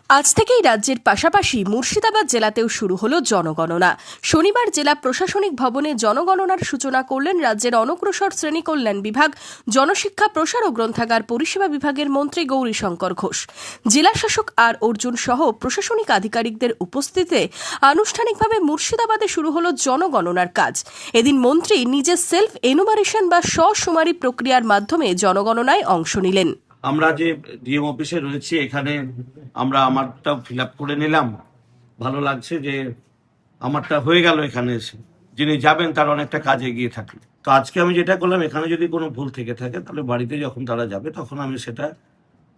আজ থেকেই রাজ্যের পাশাপাশি মুর্শিদাবাদ জেলাতেও শুরু হলো জনগণনা। শনিবার জেলা প্রশাসনিক ভবনে জনগণনার সূচনা করলেন রাজ্যের অনগ্রসর শ্রেণী কল্যাণ বিভাগ, জনশিক্ষা প্রসার ও গ্রন্থাগার পরিষেবা বিভাগের মন্ত্রী গৌরীশঙ্কর ঘোষ। জেলা শাসক আর অর্জুন সহ প্রশাসনিক আধিকারিকদের উপস্থিতিতে আনুষ্ঠানিকভাবে মুর্শিদাবাদে শুরু হলো জনগণনার কাজ। এদিন মন্ত্রী নিজের সেলফ এনুমারেশন বা স্বশুমারি প্রক্রিয়ার মাধ্যমে জনগণনায় অংশ নিলেন। আমরা যে ডিএম অফিসে রয়েছি, এখানে আমরা আমারটা ফিল আপ করে নিলাম। ভালো লাগছে যে আমারটা হয়ে গেল। এখানে এসে যিনি যাবেন তার অনেকটা কাজ এগিয়ে থাকে। তো আজকে আমি যেটা করলাম, এখানে যদি কোনো ভুল থেকে থাকে তাহলে বাড়িতে যখন তারা যাবে তখন আমি সেটা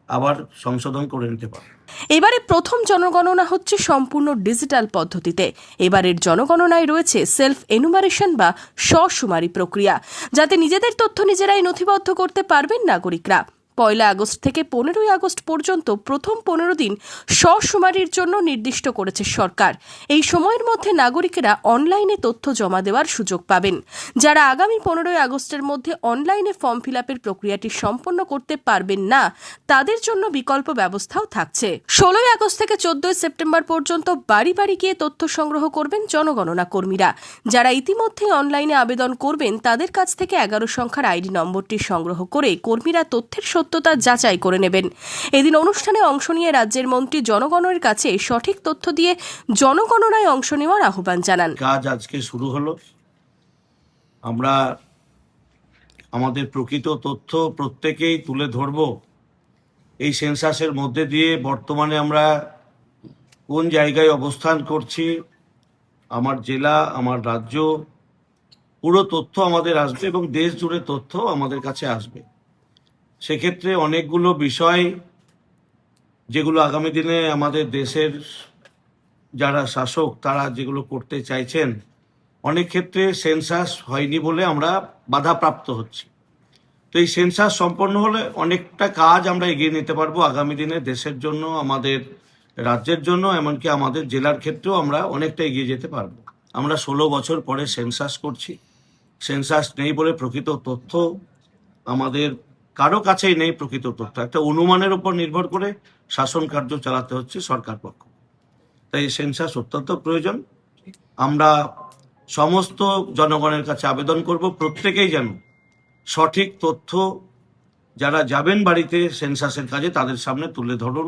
আবার সংশোধন করে নিতে পারবো। এবারে প্রথম জনগণনা হচ্ছে সম্পূর্ণ ডিজিটাল পদ্ধতিতে। এবারের জনগণনায় রয়েছে সেলফ এনুমারেশন বা স্বশুমারি প্রক্রিয়া, যাতে নিজেদের তথ্য নিজেরাই নথিবদ্ধ করতে পারবেন নাগরিকরা। 1 আগস্ট থেকে 15 আগস্ট পর্যন্ত প্রথম 15 দিন স্বশুমারির জন্য নির্দিষ্ট করেছে সরকার। এই সময়ের মধ্যে নাগরিকেরা অনলাইনে তথ্য জমা দেওয়ার সুযোগ পাবেন। যারা আগামী 15 আগস্টের মধ্যে অনলাইনে ফর্ম ফিল আপের প্রক্রিয়াটি সম্পন্ন করতে পারবেন না, তাদের জন্য বিকল্প ব্যবস্থাও থাকছে। 16 আগস্ট থেকে 14 সেপ্টেম্বর পর্যন্ত বাড়ি বাড়ি গিয়ে তথ্য সংগ্রহ করবেন জনগণনা কর্মীরা। যারা ইতিমধ্যে অনলাইনে আবেদন করবেন তাদের কাছ থেকে 11 সংখ্যার আইডি নম্বরটি সংগ্রহ করে কর্মীরা তথ্যের সত্যতা যাচাই করে নেবেন। এদিন অনুষ্ঠানে অংশ নিয়ে রাজ্যের মন্ত্রী জনগণের কাছে সঠিক তথ্য দিয়ে জনগণনায় অংশ নেওয়ার আহ্বান জানান। কাজ আজকে শুরু হলো। আমরা আমাদের প্রকৃত তথ্য প্রত্যেকেই তুলে ধরব। এই সেন্সাসের মধ্যে দিয়ে বর্তমানে আমরা কোন জায়গায় অবস্থান করছি, আমার জেলা, আমার রাজ্য, পুরো তথ্য আমাদের আসবে এবং দেশ জুড়ে তথ্য আমাদের কাছে আসবে। সেক্ষেত্রে অনেকগুলো বিষয় যেগুলো আগামী দিনে আমাদের দেশের যারা শাসক তারা যেগুলো করতে চাইছেন, অনেক ক্ষেত্রে সেন্সাস হয়নি বলে আমরা বাধাপ্রাপ্ত হচ্ছি। তো এই সেন্সাস সম্পন্ন হলে অনেকটা কাজ আমরা এগিয়ে নিতে পারবো আগামী দিনে দেশের জন্য, আমাদের রাজ্যের জন্য, এমনকি আমাদের জেলার ক্ষেত্রেও আমরা অনেকটা এগিয়ে যেতে পারবো। আমরা 16 বছর পরে সেন্সাস করছি। সেন্সাস নেই বলে প্রকৃত তথ্য আমাদের কারো কাছেই নেই। প্রকৃত তথ্য একটা অনুমানের উপর নির্ভর করে শাসন কার্য চালাতে হচ্ছে সরকার পক্ষ। তাই সেন্সাস অত্যন্ত প্রয়োজন। আমরা সমস্ত জনগণের কাছে আবেদন করব, প্রত্যেকেই যেন সঠিক তথ্য যারা যাবেন বাড়িতে সেন্সাসের কাজে তাদের সামনে তুলে ধরুন।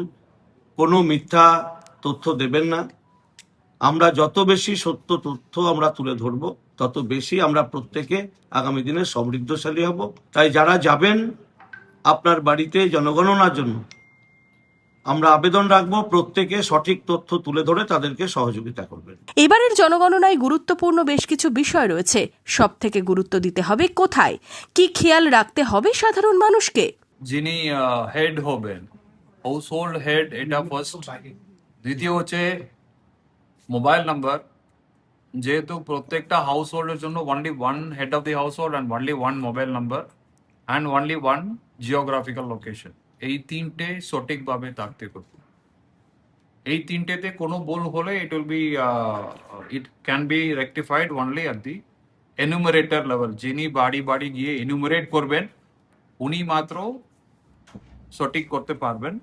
কোনো মিথ্যা তথ্য দেবেন না। আমরা যত বেশি সত্য তথ্য আমরা তুলে ধরব, তত বেশি আমরা প্রত্যেকে আগামী দিনে সমৃদ্ধশালী হব। তাই যারা যাবেন আপনার বাড়িতে জনগণনার জন্য, আমরা আবেদন রাখবো প্রত্যেকে সঠিক তথ্য তুলে ধরে তাদেরকে সহযোগিতা করবেন। এবারের জনগণনায় গুরুত্বপূর্ণ বেশ কিছু বিষয় রয়েছে। সব থেকে গুরুত্ব দিতে হবে কোথায়, কি খেয়াল রাখতে হবে সাধারণ মানুষকে। যিনি হেড হবেন, হাউস হোল্ড হেড, এটা ফার্স্ট। দ্বিতীয় হচ্ছে মোবাইল নাম্বার। যেহেতু প্রত্যেকটা হাউস হোল্ডের জন্য only one head of the house hold and only one mobile number and only one geographical location, এই তিনটে সঠিকভাবে থাকতে করবে। এই তিনটেতে কোনো ভুল হলে it can be rectified only at the enumerator level. যিনি বাড়ি বাড়ি গিয়ে এনুমারেট করবেন উনি মাত্র সঠিক করতে পারবেন,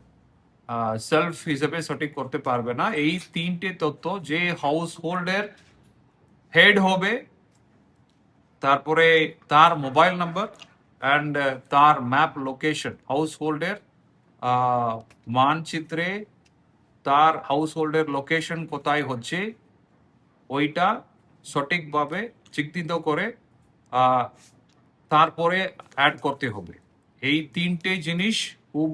সেলফ হিসেবে সঠিক করতে পারবে না। এই তিনটে তথ্য যে হাউস হোল্ডের হেড হবে, তারপরে তার মোবাইল নাম্বার অ্যান্ড তার ম্যাপ লোকেশন, হাউস হোল্ডের মানচিত্রে তার হাউস হোল্ডের লোকেশন কোথায় হচ্ছে ওইটা সঠিকভাবে চিহ্নিত করে তারপরে অ্যাড করতে হবে। এই তিনটে জিনিস খুব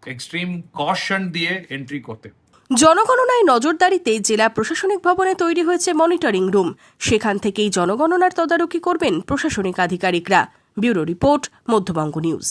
এক্সট্রিম কশন দিয়ে এন্ট্রি করতে হবে। জনগণনায় নজরদারিতে জেলা প্রশাসনিক ভবনে তৈরি হয়েছে মনিটরিং রুম। সেখান থেকেই জনগণনার তদারকি করবেন প্রশাসনিক আধিকারিকরা। Bureau report, Madhyabanga news.